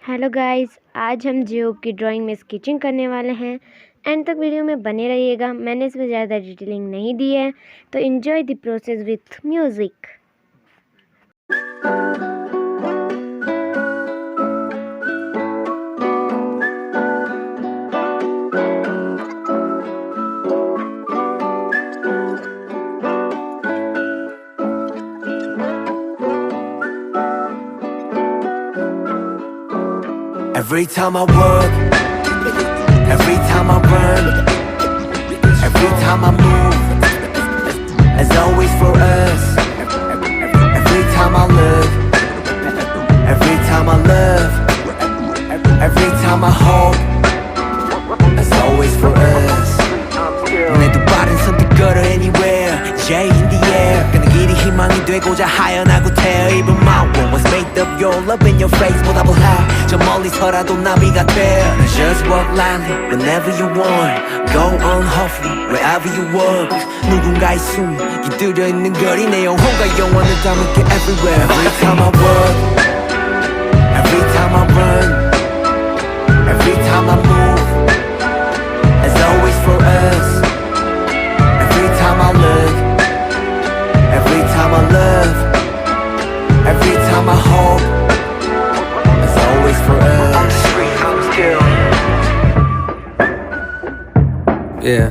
Hello guys, आज हम जियो की ड्राइंग में स्केचिंग करने वाले हैं। एंड तक वीडियो में बने रहिएगा। मैंने इसमें ज़्यादा डिटेलिंग नहीं दी है, तो enjoy the process with music. Every time I work, every time I run, every time I move, it's always for us. Every time I look, every time I love, every time I hope, it's always for us. 내두 발은 선뜻 걸어 anywhere, J in the air. 그는 길이 희망이 되고자 하연하고 태어. Even my world was made of your love in your face. 보답을 해 저 멀리서라도 나비가 돼. Just walk lightly whenever you want. Go on hopefully wherever you walk. 누군가의 숨이 깃들여 있는 거리 내 영혼과 영원을 담을게 everywhere. Every time I walk, every time I run, every time I move, it's always for us. Every time I look, every time I love, every time I hope, it's always for us. On the street, I'm still. Yeah.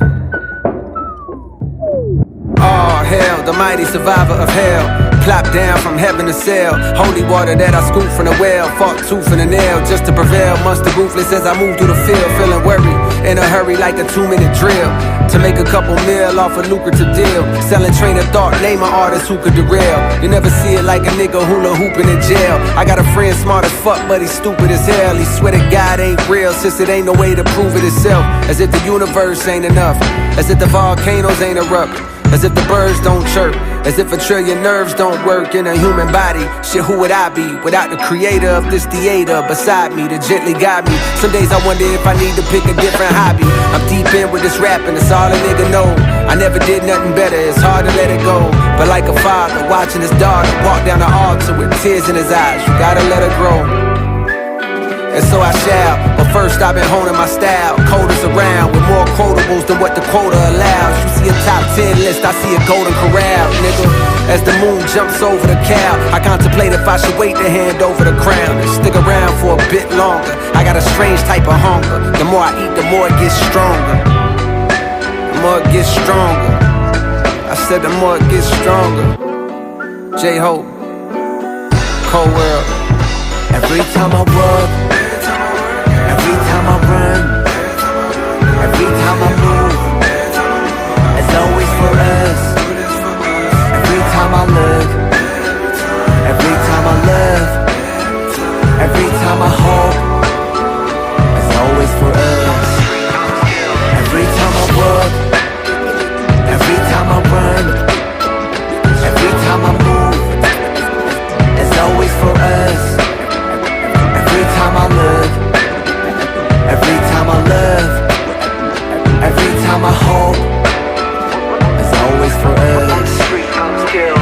Oh hell, the mighty survivor of hell. Plopped down from heaven to sail. Holy water that I scooped from the well. Fought tooth and a nail just to prevail. Monster ruthless as I move through the field. Feeling worried, in a hurry like a 2-minute drill. To make a couple mil off a lucrative deal. Selling train of thought, name an artist who could derail. You never see it like a nigga hula hooping in jail. I got a friend smart as fuck, but he's stupid as hell. He swear to God ain't real, since it ain't no way to prove it itself. As if the universe ain't enough. As if the volcanoes ain't erupt. As if the birds don't chirp. As if a trillion nerves don't work in a human body. Shit, who would I be without the creator of this theater beside me to gently guide me? Some days I wonder if I need to pick a different hobby. I'm deep in with this rapping, that's all a nigga know. I never did nothing better, it's hard to let it go. But like a father watching his daughter walk down the altar with tears in his eyes, you gotta let her grow. And so I shall, but first I've been honing my style. Coders around with more quotables than what the quota allows. You see a top 10 list, I see a golden corral, nigga. As the moon jumps over the cow, I contemplate if I should wait to hand over the crown and stick around for a bit longer. I got a strange type of hunger. The more I eat, the more it gets stronger. The more it gets stronger. I said the more it gets stronger. J-Hope, Cold World. Every time I walk, every time I run, every time I move, it's always for us. Every time I look, every time I love, every time I hope, it's always for us. Every time I walk, every time I run, every time I move, it's always for us. Every time I look, every time I love, every time I hope, it's always for us. On the street, I'm still.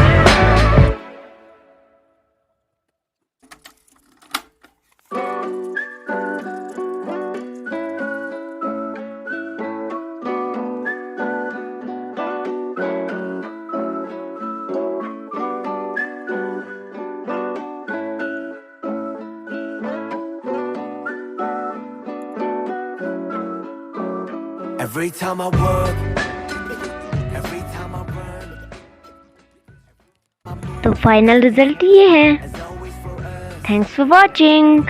Every time I work, every time I run, तो final result ये है। it's always for us. Thanks for watching.